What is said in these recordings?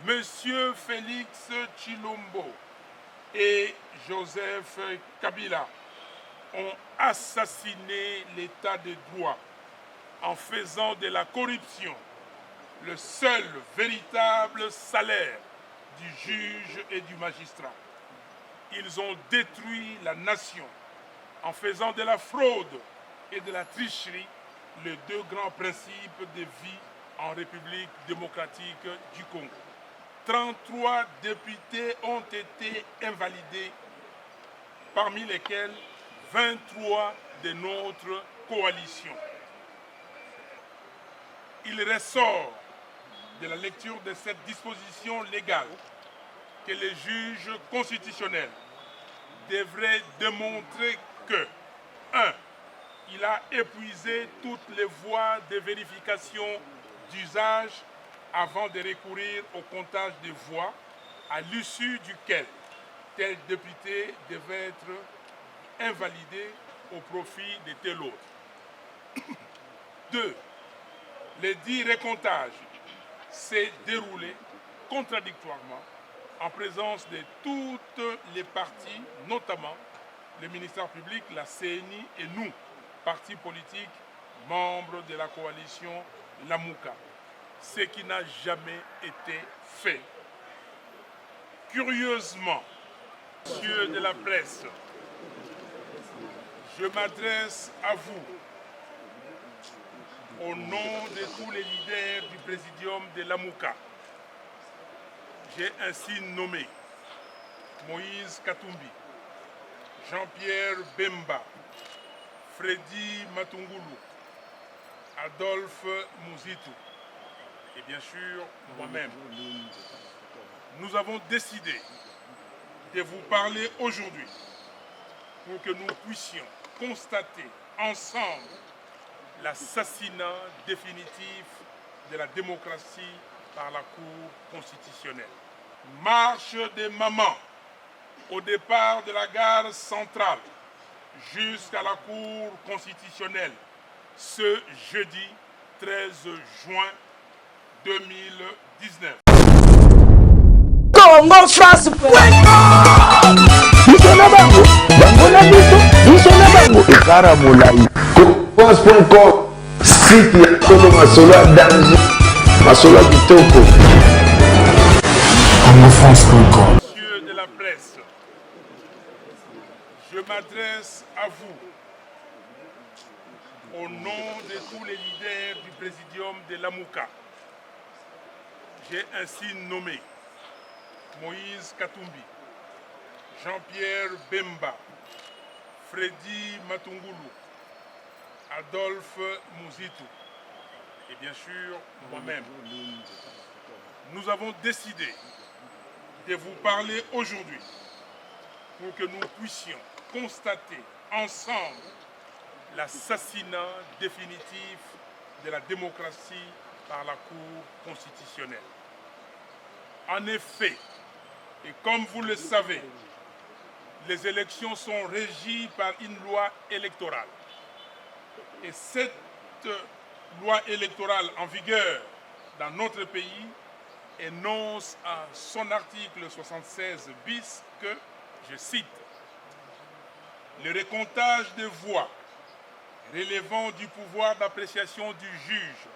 Monsieur Félix Tshilombo et Joseph Kabila ont assassiné l'état de droit en faisant de la corruption le seul véritable salaire du juge et du magistrat. Ils ont détruit la nation en faisant de la fraude et de la tricherie les deux grands principes de vie en République démocratique du Congo. 33 députés ont été invalidés, parmi lesquels 23 de notre coalition. Il ressort de la lecture de cette disposition légale que les juges constitutionnels devraient démontrer que 1. Il a épuisé toutes les voies de vérification d'usage avant de recourir au comptage des voix, à l'issue duquel tel député devait être invalidé au profit de tel autre. 2. Le dit recomptage s'est déroulé contradictoirement en présence de toutes les parties, notamment le ministère public, la CENI et nous, partis politiques, membres de la coalition Lamuka, ce qui n'a jamais été fait. Curieusement, messieurs de la presse, je m'adresse à vous au nom de tous les leaders du présidium de Lamuka. J'ai ainsi nommé Moïse Katumbi, Jean-Pierre Bemba, Freddy Matungulu, Adolphe Mouzitou et bien sûr moi-même. Nous avons décidé de vous parler aujourd'hui pour que nous puissions constater ensemble l'assassinat définitif de la démocratie par la Cour constitutionnelle. Marche des mamans au départ de la gare centrale jusqu'à la Cour constitutionnelle ce jeudi 13 juin 2019. Congo France France.com, site ya Kolo Masolo danger, Masolo Kitoko. CongoFrance.com. Messieurs de la presse, je m'adresse à vous au nom de tous les leaders du présidium de Lamuka. J'ai ainsi nommé Moïse Katumbi, Jean-Pierre Bemba, Freddy Matungulu, Adolphe Mouzitou et bien sûr moi-même. Nous avons décidé de vous parler aujourd'hui pour que nous puissions constater ensemble l'assassinat définitif de la démocratie par la Cour constitutionnelle. En effet, et comme vous le savez, les élections sont régies par une loi électorale. Et cette loi électorale en vigueur dans notre pays énonce à son article 76 bis que, je cite, « Le recomptage des voix relevant du pouvoir d'appréciation du juge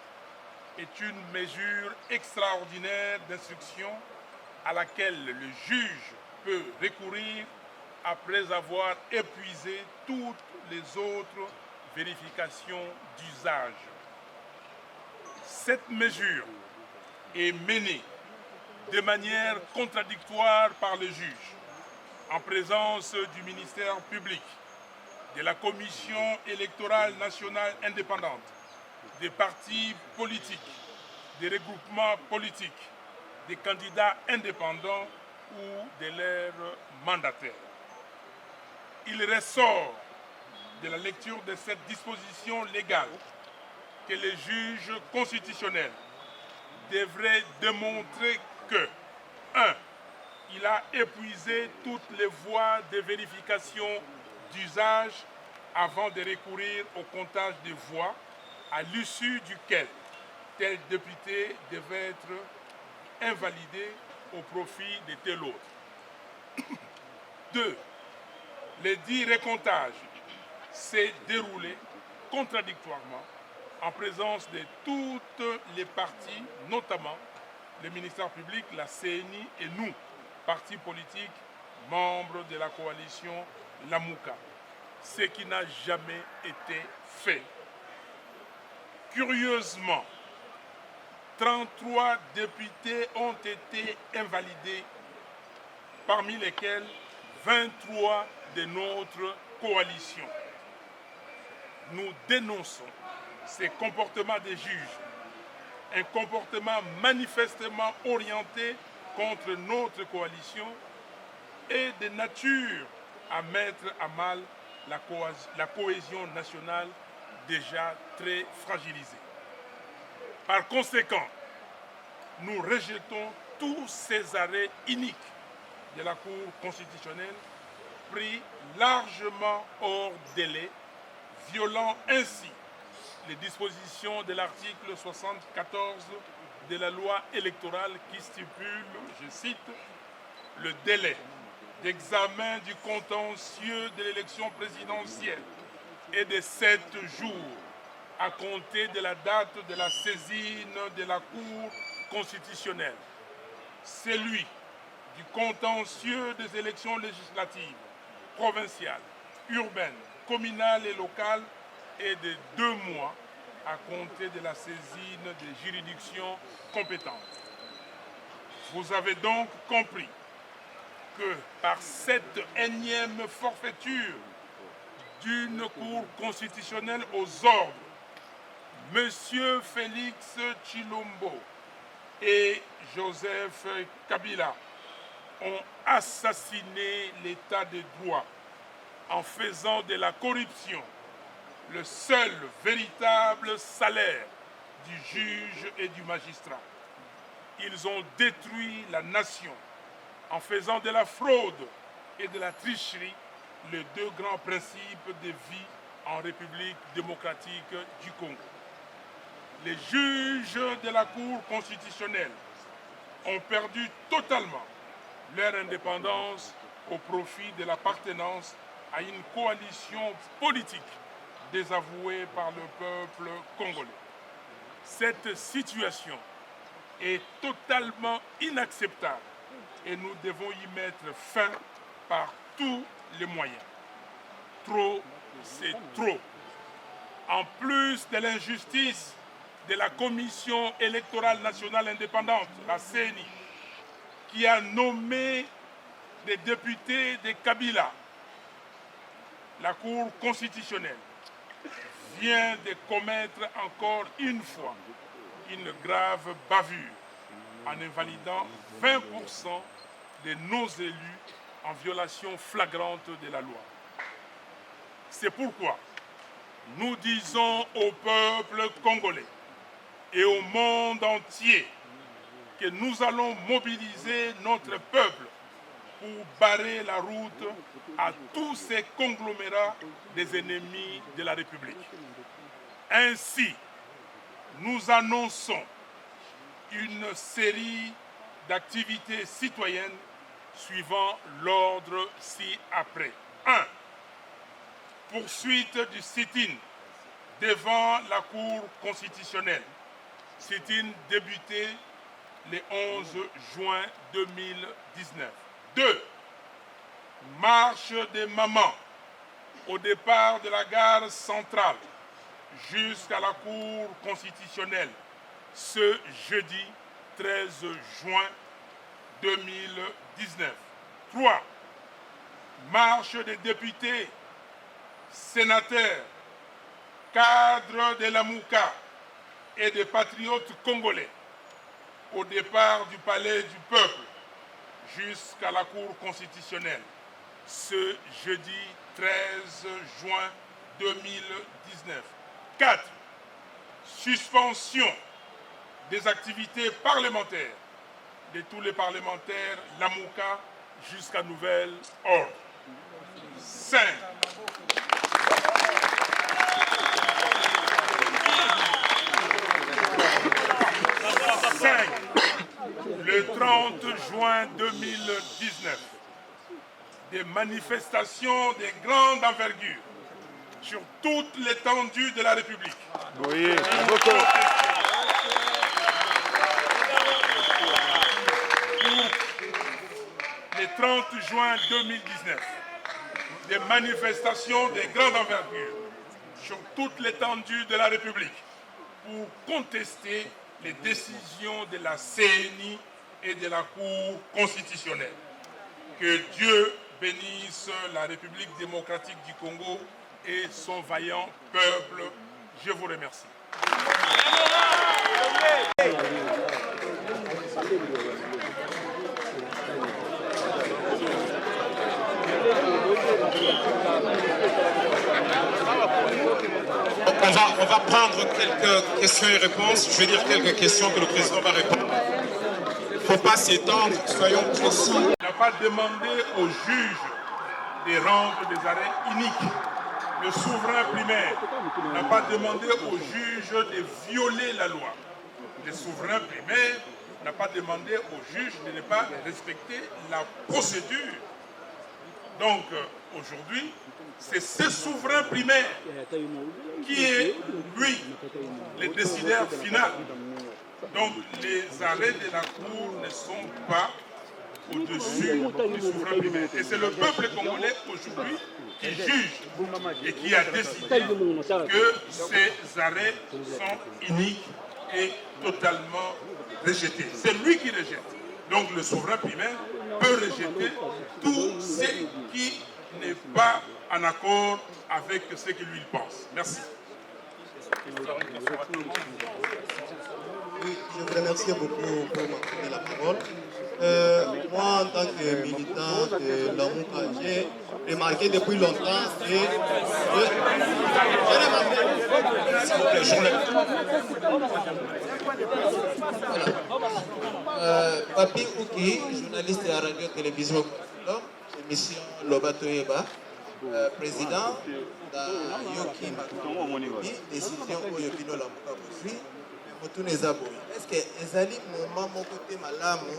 est une mesure extraordinaire d'instruction à laquelle le juge peut recourir après avoir épuisé toutes les autres vérifications d'usage. Cette mesure est menée de manière contradictoire par le juge, en présence du ministère public, de la Commission électorale nationale indépendante, des partis politiques, des regroupements politiques, des candidats indépendants ou de leurs mandataires. Il ressort de la lecture de cette disposition légale que les juges constitutionnels devraient démontrer que 1. Il a épuisé toutes les voies de vérification d'usage avant de recourir au comptage des voix, à l'issue duquel tel député devait être invalidé au profit de tel autre. 2. Le dit recomptage s'est déroulé contradictoirement en présence de toutes les parties, notamment le ministère public, la CENI et nous, partis politiques, membres de la coalition Lamouka, ce qui n'a jamais été fait. Curieusement, 33 députés ont été invalidés, parmi lesquels 23 de notre coalition. Nous dénonçons ces comportements des juges, un comportement manifestement orienté contre notre coalition et de nature à mettre à mal la cohésion nationale déjà très fragilisée. Par conséquent, nous rejetons tous ces arrêts iniques de la Cour constitutionnelle pris largement hors délai, violant ainsi les dispositions de l'article 74 de la loi électorale qui stipule, je cite, le délai d'examen du contentieux de l'élection présidentielle est de 7 jours à compter de la date de la saisine de la Cour constitutionnelle. Celui du contentieux des élections législatives, provinciales, urbaines, communales et locales est de 2 mois à compter de la saisine des juridictions compétentes. Vous avez donc compris que par cette énième forfaiture d'une Cour constitutionnelle aux ordres, M. Félix Tshilombo et Joseph Kabila ont assassiné l'état de droit en faisant de la corruption le seul véritable salaire du juge et du magistrat. Ils ont détruit la nation en faisant de la fraude et de la tricherie les 2 grands principes de vie en République démocratique du Congo. Les juges de la Cour constitutionnelle ont perdu totalement leur indépendance au profit de l'appartenance à une coalition politique désavouée par le peuple congolais. Cette situation est totalement inacceptable et nous devons y mettre fin par tous les moyens. Trop, c'est trop. En plus de l'injustice de la Commission électorale nationale indépendante, la CENI, qui a nommé des députés de Kabila, la Cour constitutionnelle vient de commettre encore une fois une grave bavure en invalidant 20% de nos élus en violation flagrante de la loi. C'est pourquoi nous disons au peuple congolais et au monde entier que nous allons mobiliser notre peuple pour barrer la route à tous ces conglomérats des ennemis de la République. Ainsi, nous annonçons une série d'activités citoyennes suivant l'ordre ci-après. 1. Poursuite du sit-in devant la Cour constitutionnelle. Sit-in débuté le 11 juin 2019. 2. Marche des mamans au départ de la gare centrale jusqu'à la Cour constitutionnelle ce jeudi 13 juin 2019. 3. Marche des députés, sénateurs, cadres de la Mouka et des patriotes congolais au départ du Palais du Peuple jusqu'à la Cour constitutionnelle ce jeudi 13 juin 2019. 4. Suspension des activités parlementaires de tous les parlementaires Lamouka jusqu'à nouvel ordre. 5. le 30 juin 2019, des manifestations de grande envergure sur toute l'étendue de la République. Oui, Le 30 juin 2019, des manifestations de grande envergure sur toute l'étendue de la République pour contester les décisions de la CNI et de la Cour constitutionnelle. Que Dieu bénisse la République démocratique du Congo et son vaillant peuple. Je vous remercie. On va prendre quelques questions et réponses. Je vais dire quelques questions que le président va répondre. Il ne faut pas s'étendre, soyons précis. Il n'a pas demandé aux juges de rendre des arrêts iniques. Le souverain primaire n'a pas demandé aux juges de violer la loi. Le souverain primaire n'a pas demandé aux juges de ne pas respecter la procédure. Donc, aujourd'hui, c'est ce souverain primaire qui est, lui, le décideur final. Donc, les arrêts de la Cour ne sont pas au-dessus du souverain primaire. Et c'est le peuple congolais aujourd'hui qui juge et qui a décidé que ces arrêts sont iniques et totalement rejetés. C'est lui qui rejette. Donc, le souverain primaire peut rejeter tout ce qui n'est pas en accord avec ce que lui pense. Merci. Oui, je vous remercie beaucoup pour m'accorder la parole. Moi, en tant que militant de l'AMUCA, j'ai remarqué depuis longtemps et Papi Ouki, journaliste à Radio-Télévision, émission Lobato Eba, président de Yokim, décision Oyobino Lamuka Bosui. Est-ce que ezali moment moko te malamu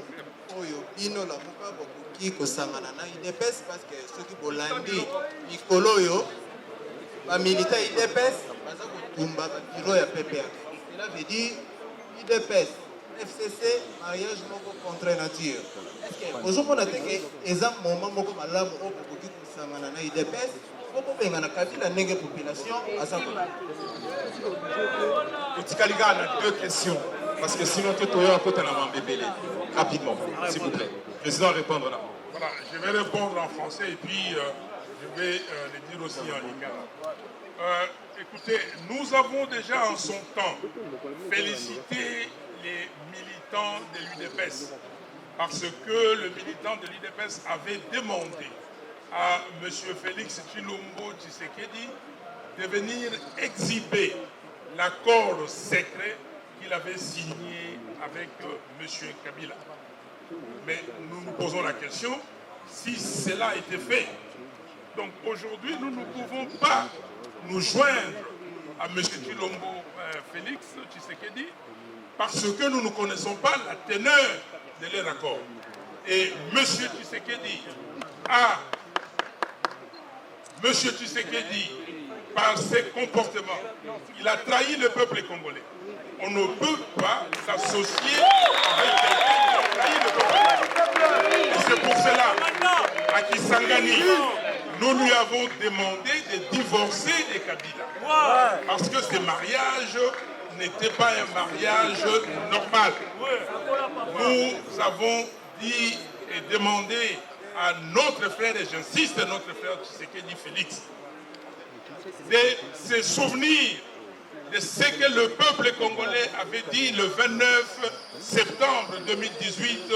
oyo bino la muka bokoki kosangana na IDPS parce que soki bolandi mikolo oyo bamilita IDPS baza kotumba babiro ya PPA. Cela veut dire IDPS, FCC, mariage moko contre nature. Est-ce que ozomona te ke eza moment moko malamu oyo bokoki kosangana na IDPS okobenga na kabila ndenge population aza Tikaliga a deux questions, parce que sinon tout le monde rapidement, s'il vous plaît. Le président va répondre là. Voilà, je vais répondre en français et puis je vais le dire aussi en lingala. Écoutez, nous avons déjà en son temps félicité les militants de l'UDPS parce que le militant de l'UDPS avait demandé à M. Félix Tshilombo Tshisekedi de venir exhiber l'accord secret qu'il avait signé avec M. Kabila. Mais nous nous posons la question, si cela a été fait, donc aujourd'hui nous ne pouvons pas nous joindre à M. Tshilombo Félix Tshisekedi parce que nous ne connaissons pas la teneur de leur accord. Et M. Tshisekedi par ses comportements, il a trahi le peuple congolais. On ne peut pas s'associer avec quelqu'un qui a trahi le peuple. Et c'est pour cela, à Kisangani, nous lui avons demandé de divorcer de Kabila. Parce que ce mariage n'était pas un mariage normal. Nous avons dit et demandé à notre frère, et j'insiste, notre frère Tshisekedi Félix, de se souvenir de ce que le peuple congolais avait dit le 29 septembre 2018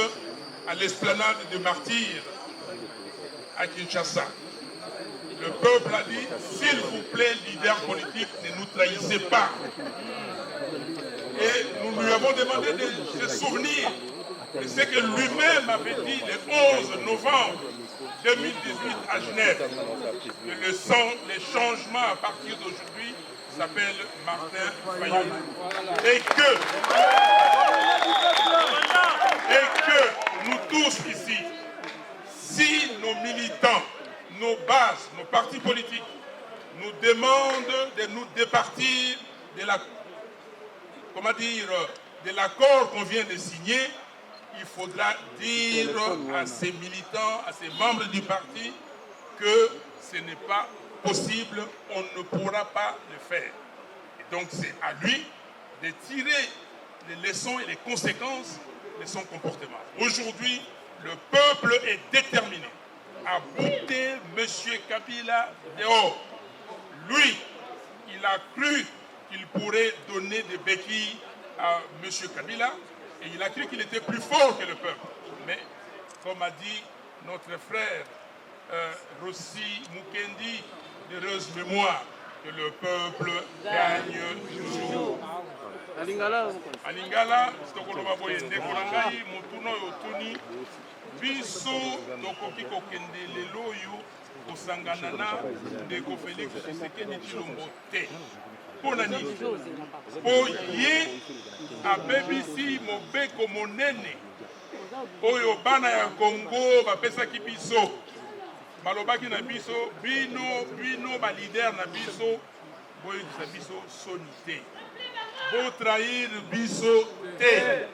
à l'esplanade de Martyrs à Kinshasa. Le peuple a dit, s'il vous plaît, leader politique, ne nous trahissez pas. Et nous lui avons demandé de se souvenir de ce que lui-même avait dit le 11 novembre 2018 à Genève. Que les changements à partir d'aujourd'hui s'appelle Martin Fayulu. Et que nous tous ici, si nos militants, nos bases, nos partis politiques nous demandent de nous départir de la, de l'accord qu'on vient de signer, il faudra dire à ces militants, à ces membres du parti que ce n'est pas possible, on ne pourra pas le faire. Et donc c'est à lui de tirer les leçons et les conséquences de son comportement. Aujourd'hui, le peuple est déterminé à bouter M. Kabila dehors. Lui, il a cru qu'il pourrait donner des béquilles à M. Kabila et il a cru qu'il était plus fort que le peuple. Mais, comme a dit notre frère Rossi Mukendi, d'heureuse mémoire, que le peuple gagne toujours. Alingala, tokoloba boye ndeko na ngai mutuna oyo tuni biso tokoki kokende lelo oyo kosangana na ndeko Félix Tshisekedi Tshilombo te. Mpona nini? Po ye abebisi mobeko monene oyo bana ya Congo bapesaki biso. Balobaki na biso bino ba leader na biso boyekisa biso soni te. Bo trahir biso te.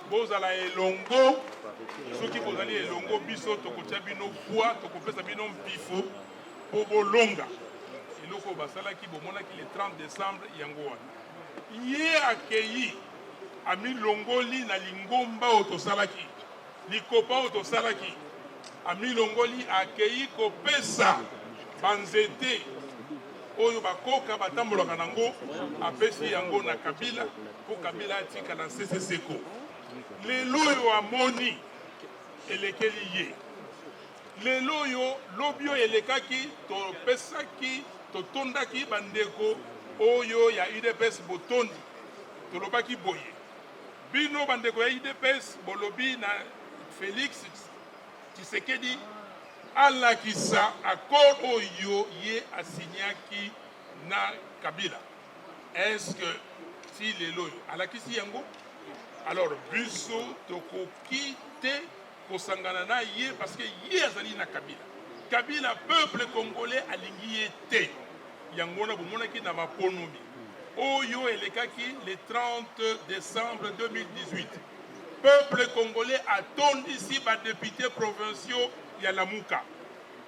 Bozala elongo. Soki bozali elongo biso tokotia bino poids, tokopesa bino mpifo po bolonga. Eloko basalaki bomonaki le 30 décembre yango wana. Ye akei ami longoli na lingomba otosalaki. Likopa otosalaki. Ami longoli akei kopesa banzete oyo bakoka batambolaka nango apesi yango na Kabila po Kabila atika na CCCko. Lelo oyo amoni elekeli ye. Lelo oyo lobi oyo elekaki topesaki totondaki bandeko oyo ya UDPS botondi tolobaki boye. Bino bandeko ya UDPS bolobi na Félix Tshisekedi alakisa accord oyo ye asignaki na Kabila. Est-ce que si lelo alakisi yango? Alors biso tokoki te kosangana na ye parce que ye azali na Kabila. Kabila peuple congolais alingi ye te. Yango na bomonaki na maponomi. Oyo elekaki le 30 décembre 2018. Peuple congolais a tondisi ba députés provinciaux ya Lamuka.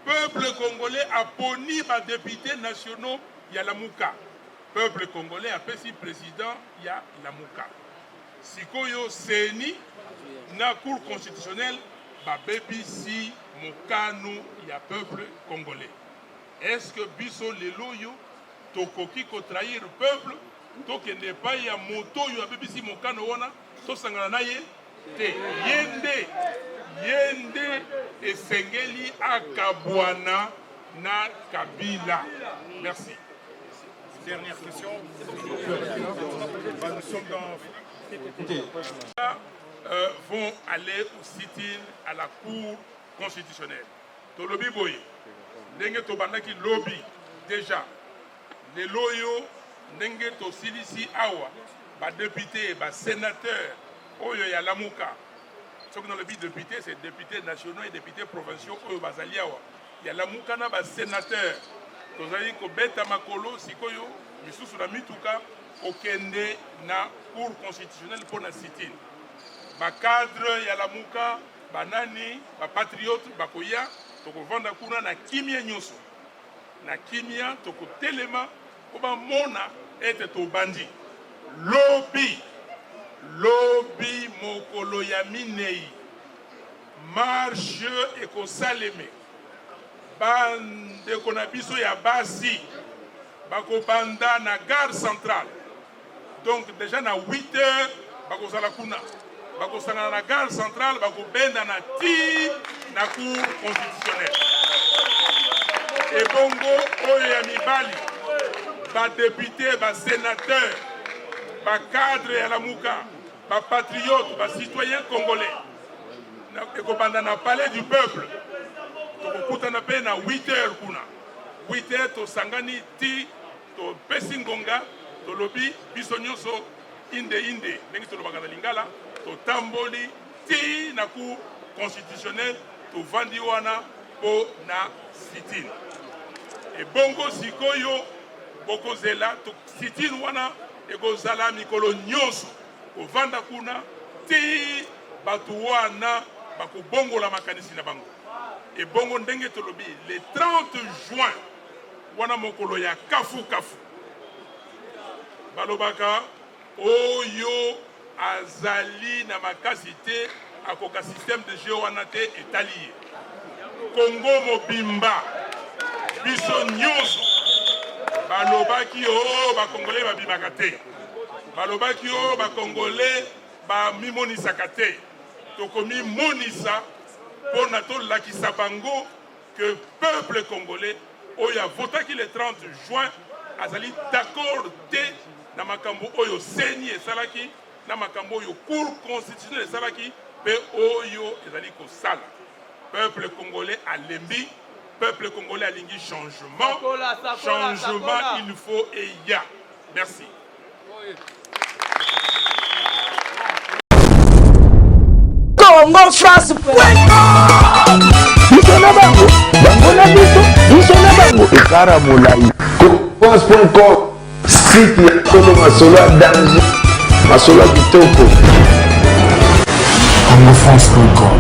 Peuple congolais a poni ba députés nationaux ya Lamuka. Peuple congolais a pesi président ya Lamuka. Sikoyo seni na cour constitutionnelle ba bebisi mokano ya peuple congolais. Est-ce que biso lelo yo tokoki ko trahir peuple tokende pa ya moto yo bebisi mokano wana to sangana na ye te yende esengeli akabwana na Kabila. Merci. Dernière question. Nous sommes dans... vont aller au sit-in à la Cour constitutionnelle. Tolobi boye, ndenge tobandaki lobby déjà. Les loyo ndenge to silisi awa, ba député, ba sénateur, oyo ya Lamuka. Ce que dans le but député, c'est députés nationaux et députés provinciaux oyo bazali awa. Ya Lamuka na ba sénateur. Tozali ko beta makolo sikoyo misusu na mituka okende na Cour constitutionnelle pour na sit-in. Ba cadre ya Lamuka, banani, ba patriote, bakoya, toko vanda kuna na kimia nyonso. Na kimia toko telema, oba mona ete to bandi. Lobby mokolo ya minei. Marche eko saleme. Bande konabiso ya basi. Bako banda na gare centrale. Donc déjà na 8 heures, bako salakuna. Bako sangana na gare centrale, bako benda na ti na cour constitutionnelle. Et bongo oyo ya mibali, ba député, ba sénateur, ba cadre ya Lamuka, ba patriote, ba citoyen congolais. Eko banda na palais du peuple. Toko kutana pe na 8 heures kuna. 8 heures to sangani ti to pesi ngonga to lobi biso nyonso inde ndenge to lobaka na lingala to tamboli ti na cour constitutionnel to vandi wana po na sit-in e bongo sikoyo bokozela to sit-in wana ekozala mikolo nyonso kovanda kuna ti bato wana bakobongola makanisi na bango e bongo ndenge tolobi le 30 juin wana mokolo ya kafu balobaka oyo azali na makasi te akoka système de jeu wana te etali ye Congo mobimba biso nyonso balobaki o bakongolais babimaka te balobaki o bakongolais bamimonisaka te tokomimonisa mpo na tolakisa bango que peuple congolais oyo avotaki le 30 juin azali d'accord te na makambo oyo seni esalaki na makambo oyo cour constitutionnelle esalaki mpe oyo ezali kosala peuple congolais alembi peuple congolais alingi changement changement il faut et il y a merci. Congo France biso na bango bango na biso na bango ekara molai France.com site ya tolo masolo ya danger masolo ya kitoko. Congo France.com